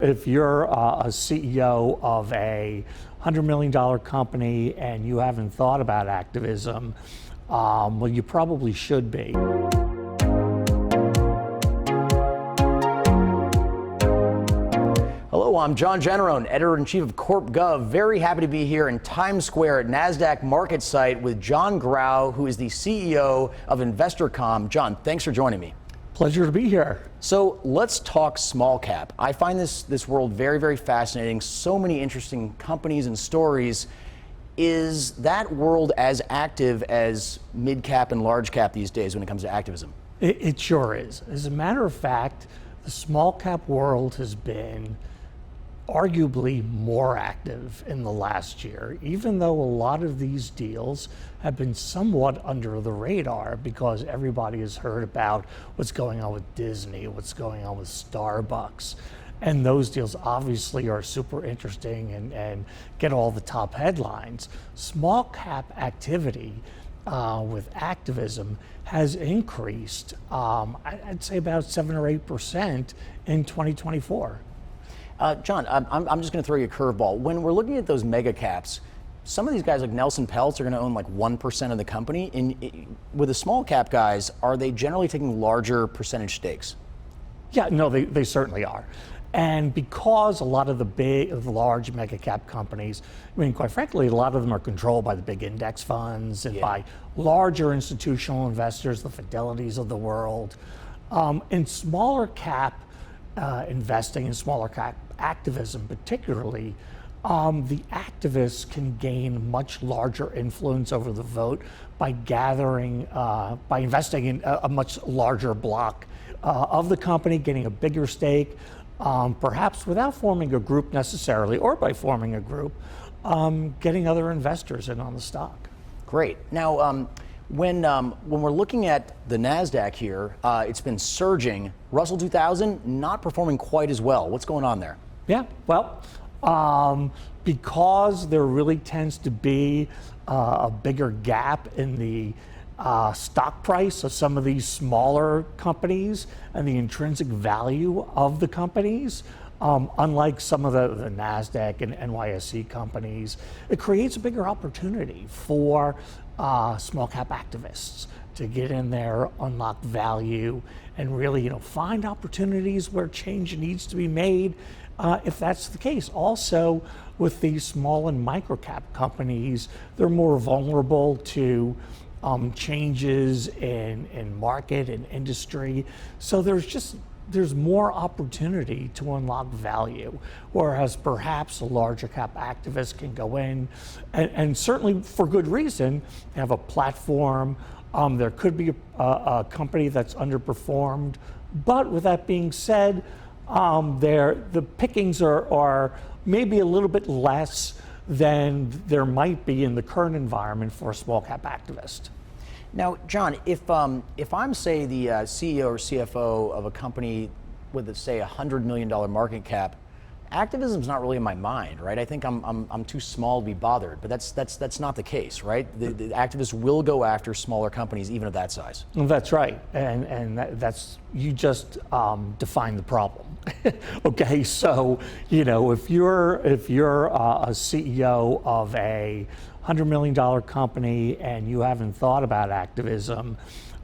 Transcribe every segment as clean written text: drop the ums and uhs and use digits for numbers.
If you're a CEO of a $100 million company and you haven't thought about activism, well, you probably should be. Hello, I'm John Generone, Editor-in-Chief of CorpGov. Very happy to be here in Times Square at Nasdaq market site with John Grau, who is the CEO of InvestorCom. John, thanks for joining me. Pleasure to be here. So let's talk small cap. I find this world very, very fascinating. So many interesting companies and stories. Is that world as active as mid cap and large cap these days when it comes to activism? It sure is. As a matter of fact, the small cap world has been arguably more active in the last year, even though a lot of these deals have been somewhat under the radar because everybody has heard about what's going on with Disney, what's going on with Starbucks. And those deals obviously are super interesting and get all the top headlines. Small cap activity with activism has increased, I'd say about 7 or 8% in 2024. John, I'm just going to throw you a curveball. When we're looking at those mega caps, some of these guys like Nelson Peltz are going to own like 1% of the company. With the small cap guys, are they generally taking larger percentage stakes? Yeah, no, they certainly are. And because a lot of the large mega cap companies, I mean, quite frankly, a lot of them are controlled by the big index funds and by larger institutional investors, the Fidelities of the world. In smaller cap investing, in smaller cap activism particularly, the activists can gain much larger influence over the vote by by investing in a much larger block of the company, getting a bigger stake, perhaps without forming a group necessarily, or by forming a group, getting other investors in on the stock. Great. Now, when we're looking at the Nasdaq here, it's been surging. Russell 2000 not performing quite as well. What's going on there? Yeah, well, because there really tends to be a bigger gap in the stock price of some of these smaller companies and the intrinsic value of the companies, unlike some of the Nasdaq and NYSE companies, it creates a bigger opportunity for small cap activists to get in there, unlock value, and really, find opportunities where change needs to be made, if that's the case. Also, with these small and micro cap companies, they're more vulnerable to changes in market and industry. So there's more opportunity to unlock value, whereas perhaps a larger cap activist can go in and certainly for good reason have a platform. There could be a company that's underperformed, but with that being said, the pickings are maybe a little bit less than there might be in the current environment for a small cap activist. Now, John, if I'm, say, the CEO or CFO of a company with, say, $100 million market cap, activism's not really in my mind, right? I think I'm too small to be bothered, but that's not the case, right? The activists will go after smaller companies, even of that size. That's right, and that's you just defined the problem. Okay, so if you're a CEO of a $100 million company and you haven't thought about activism,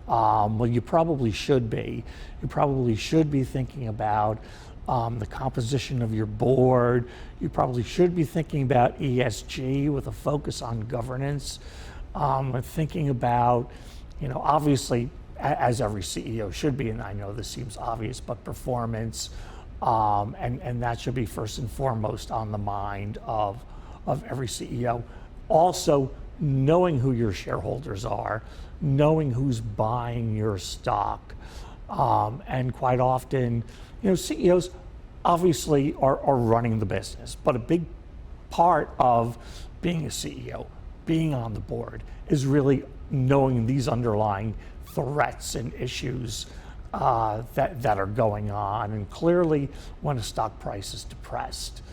well, you probably should be. You probably should be thinking about the composition of your board. You probably should be thinking about ESG with a focus on governance. Thinking about, obviously, as every CEO should be, and I know this seems obvious, but performance, and that should be first and foremost on the mind of every CEO. Also, knowing who your shareholders are, knowing who's buying your stock, and quite often, CEOs obviously are running the business, but a big part of being a CEO, being on the board, is really knowing these underlying threats and issues that are going on. And clearly, when a stock price is depressed,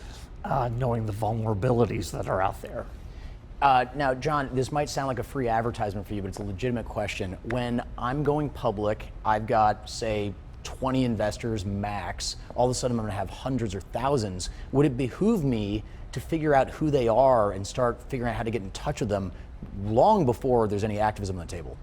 knowing the vulnerabilities that are out there. Now, John, this might sound like a free advertisement for you, but it's a legitimate question. When I'm going public, I've got, say, 20 investors max. All of a sudden I'm going to have hundreds or thousands. Would it behoove me to figure out who they are and start figuring out how to get in touch with them long before there's any activism on the table?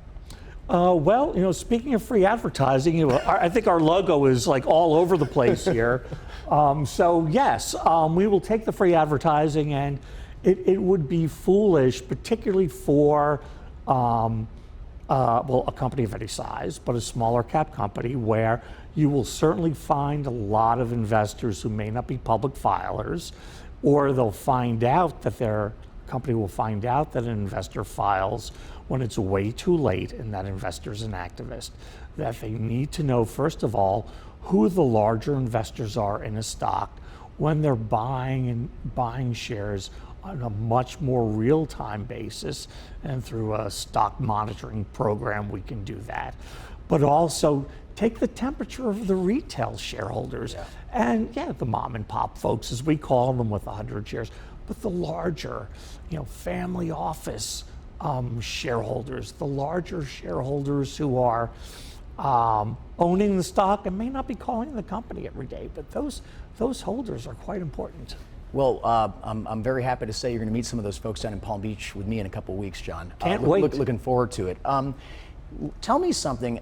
Well, speaking of free advertising, I think our logo is like all over the place here. So yes, we will take the free advertising, and it would be foolish, particularly for a company of any size, but a smaller cap company, where you will certainly find a lot of investors who may not be public filers, or they'll find out that their company will find out that an investor files when it's way too late and that investor's an activist. That they need to know, first of all, who the larger investors are in a stock when they're buying shares on a much more real-time basis, and through a stock monitoring program we can do that. But also take the temperature of the retail shareholders, and the mom and pop folks, as we call them, with 100 shares, but the larger, family office shareholders, the larger shareholders who are owning the stock and may not be calling the company every day, but those holders are quite important. Well, I'm very happy to say you're going to meet some of those folks down in Palm Beach with me in a couple of weeks, John. Can't wait. Looking forward to it. Tell me something.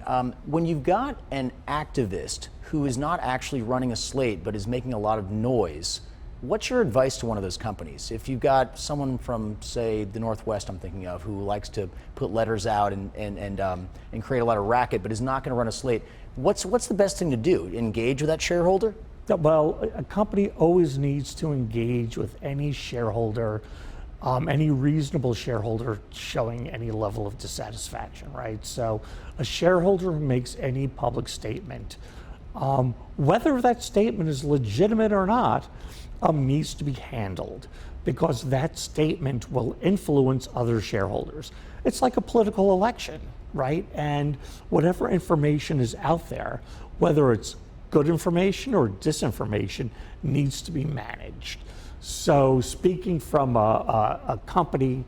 When you've got an activist who is not actually running a slate but is making a lot of noise, what's your advice to one of those companies? If you've got someone from, say, the Northwest, I'm thinking of, who likes to put letters out and create a lot of racket but is not going to run a slate, what's the best thing to do? Engage with that shareholder? Well, a company always needs to engage with any shareholder, any reasonable shareholder showing any level of dissatisfaction, right? So a shareholder who makes any public statement, whether that statement is legitimate or not, needs to be handled, because that statement will influence other shareholders. It's like a political election, right? And whatever information is out there, whether it's good information or disinformation, needs to be managed. So speaking from a company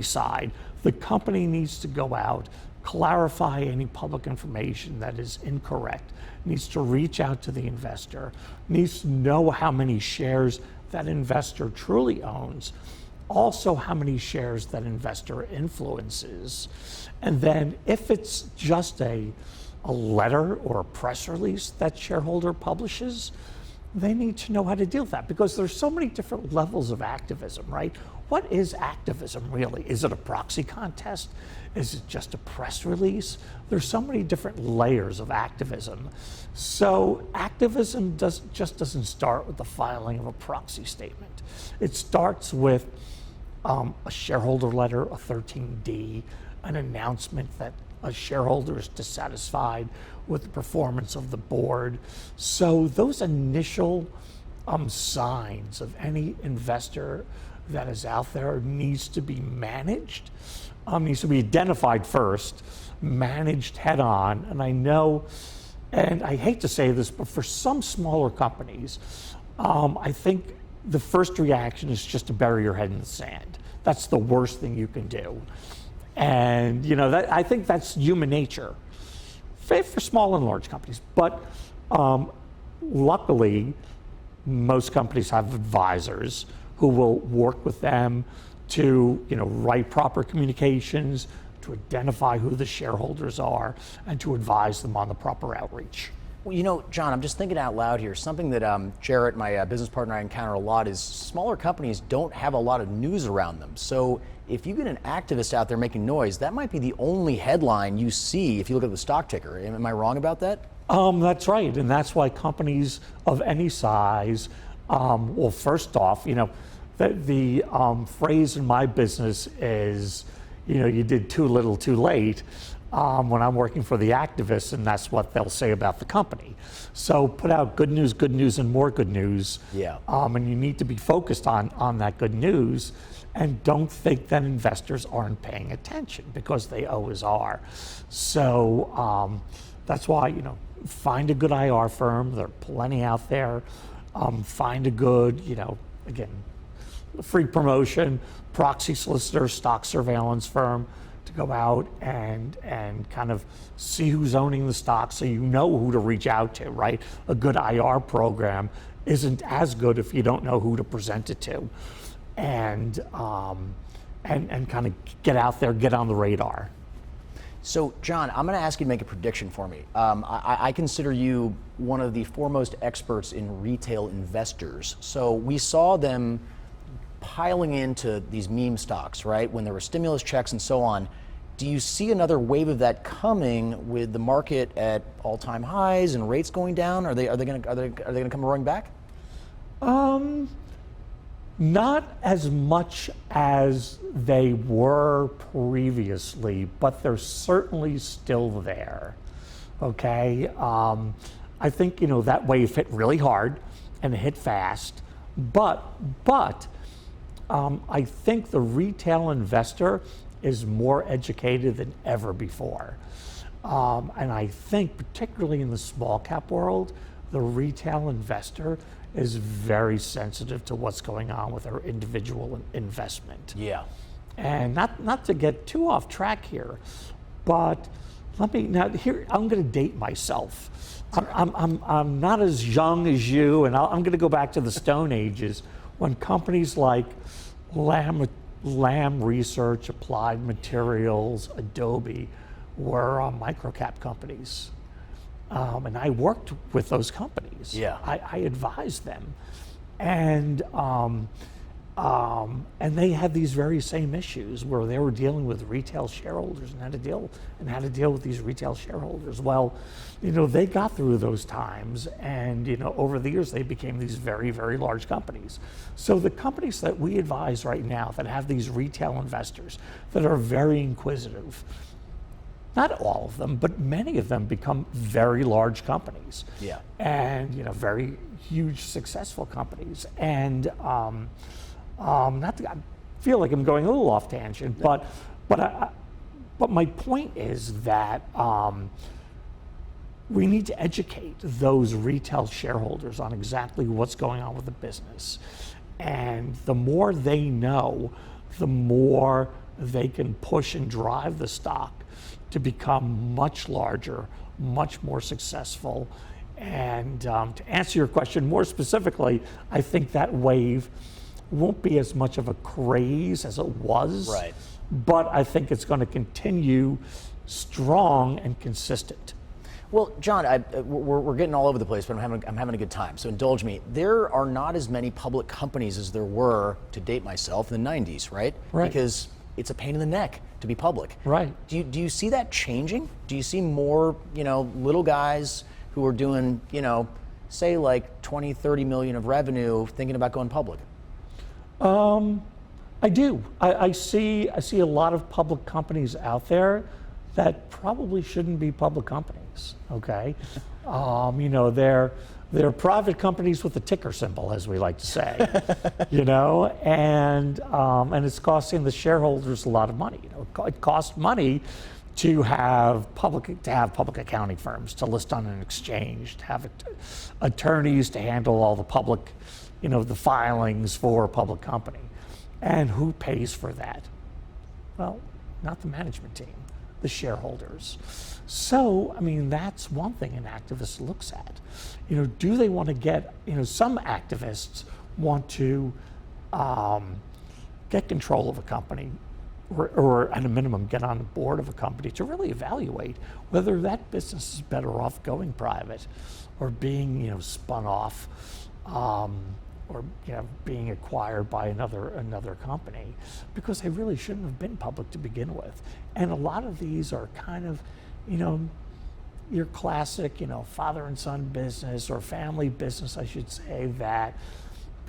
side, the company needs to go out, clarify any public information that is incorrect, needs to reach out to the investor, needs to know how many shares that investor truly owns, also how many shares that investor influences. And then if it's just a letter or a press release that shareholder publishes, they need to know how to deal with that, because there's so many different levels of activism, right? What is activism really? Is it a proxy contest? Is it just a press release? There's so many different layers of activism. So activism just doesn't start with the filing of a proxy statement. It starts with a shareholder letter, a 13D, an announcement that a shareholder is dissatisfied with the performance of the board. So those initial signs of any investor that is out there needs to be managed, needs to be identified first, managed head on. And I know, and I hate to say this, but for some smaller companies, I think the first reaction is just to bury your head in the sand. That's the worst thing you can do. And I think that's human nature for small and large companies. But luckily, most companies have advisors who will work with them to write proper communications, to identify who the shareholders are, and to advise them on the proper outreach. Well, John, I'm just thinking out loud here. Something that Jarrett, my business partner, I encounter a lot is smaller companies don't have a lot of news around them. So if you get an activist out there making noise, that might be the only headline you see if you look at the stock ticker. Am I wrong about that? That's right, and that's why companies of any size, well, first off, the phrase in my business is, you did too little too late. When I'm working for the activists, and that's what they'll say about the company. So put out good news, and more good news. Yeah. And you need to be focused on that good news, and don't think that investors aren't paying attention, because they always are. So that's why, find a good IR firm. There are plenty out there. Find a good, again, free promotion, proxy solicitor, stock surveillance firm to go out and kind of see who's owning the stock so you know who to reach out to, right? A good IR program isn't as good if you don't know who to present it to. And kind of get out there, get on the radar. So, John, I'm going to ask you to make a prediction for me. I consider you one of the foremost experts in retail investors. So we saw them piling into these meme stocks, right? When there were stimulus checks and so on. Do you see another wave of that coming with the market at all-time highs and rates going down? Are they going to come roaring back? Not as much as they were previously, but they're certainly still there. Okay, I think that wave hit really hard and it hit fast, but I think the retail investor is more educated than ever before, and I think particularly in the small cap world, the retail investor is very sensitive to what's going on with their individual investment. Yeah. And not to get too off track here, but I'm going to date myself. I'm not as young as you, and I'm going to go back to the Stone Ages when companies like Lam Research, Applied Materials, Adobe were microcap companies. And I worked with those companies. Yeah. I advised them, and they had these very same issues where they were dealing with retail shareholders and had to deal with these retail shareholders. Well, they got through those times, and over the years they became these very, very large companies. So the companies that we advise right now that have these retail investors that are very inquisitive, not all of them, but many of them become very large companies. Yeah. And very huge, successful companies. And I feel like I'm going a little off tangent, but my point is that we need to educate those retail shareholders on exactly what's going on with the business. And the more they know, the more they can push and drive the stock to become much larger, much more successful. And to answer your question more specifically, I think that wave won't be as much of a craze as it was, right? But I think it's going to continue strong and consistent. Well, John, we're getting all over the place, but I'm having a good time. So indulge me. There are not as many public companies as there were, to date myself, in the 90s, right? Right. Because it's a pain in the neck to be public. Right. Do you see that changing? Do you see more, little guys who are doing, say like 20, 30 million of revenue thinking about going public? I do. I see a lot of public companies out there that probably shouldn't be public companies. Okay, they're private companies with a ticker symbol, as we like to say. And it's costing the shareholders a lot of money. It costs money to have public accounting firms to list on an exchange, to have attorneys to handle all the public, the filings for a public company. And who pays for that? Well, not the management team, the shareholders. So, that's one thing an activist looks at. Do they want to get, some activists want to get control of a company, or at a minimum get on the board of a company to really evaluate whether that business is better off going private or being, spun off, or being acquired by another company, because they really shouldn't have been public to begin with. And a lot of these are kind of, your classic, father and son business, or family business, I should say, that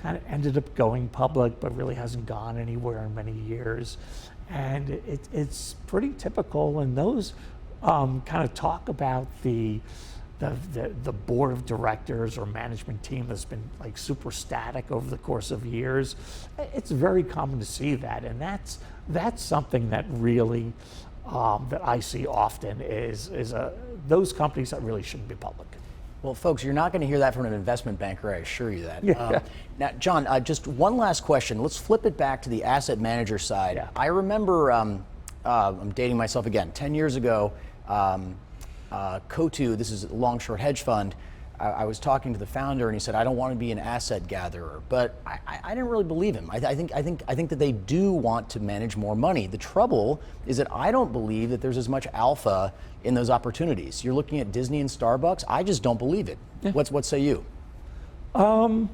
kind of ended up going public but really hasn't gone anywhere in many years. And it's pretty typical, and those kind of talk about the board of directors or management team that's been like super static over the course of years. It's very common to see that, and that's something that really that I see often is those companies that really shouldn't be public. Well, folks, you're not going to hear that from an investment banker, I assure you that. Yeah. Now, John, just one last question. Let's flip it back to the asset manager side. Yeah. I remember I'm dating myself again, 10 years ago, Cotu, this is a long-short hedge fund, I was talking to the founder and he said, I don't want to be an asset gatherer, but I didn't really believe him. I think that they do want to manage more money. The trouble is that I don't believe that there's as much alpha in those opportunities. You're looking at Disney and Starbucks, I just don't believe it. Yeah. What say you? To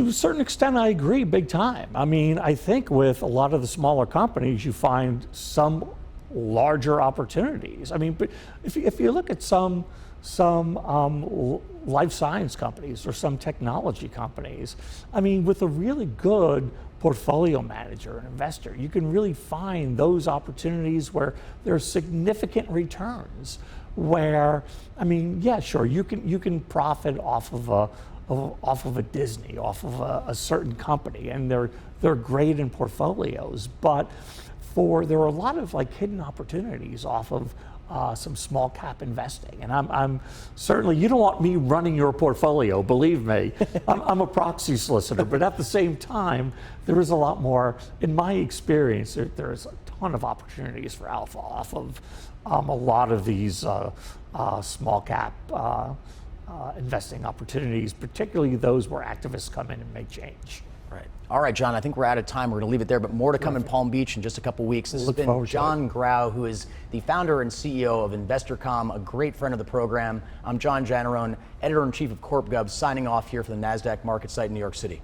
a certain extent, I agree big time. I mean, I think with a lot of the smaller companies, you find some larger opportunities. I mean, but if you look at some life science companies or some technology companies, I mean, with a really good portfolio manager and investor, you can really find those opportunities where there's significant returns. Where, I mean, yeah, sure, you can profit off of a Disney, off of a certain company, and they're great in portfolios, but there are a lot of like hidden opportunities off of some small cap investing, and I'm certainly, you don't want me running your portfolio, believe me. I'm a proxy solicitor, but at the same time, there is a lot more, in my experience, there's a ton of opportunities for alpha off of a lot of these small cap investing opportunities, particularly those where activists come in and make change. Right. All right, John, I think we're out of time. We're going to leave it there, but more to come in Palm Beach in just a couple weeks. This has been John Grau, who is the founder and CEO of InvestorCom, a great friend of the program. I'm John Janarone, editor-in-chief of CorpGov, signing off here for the Nasdaq market site in New York City.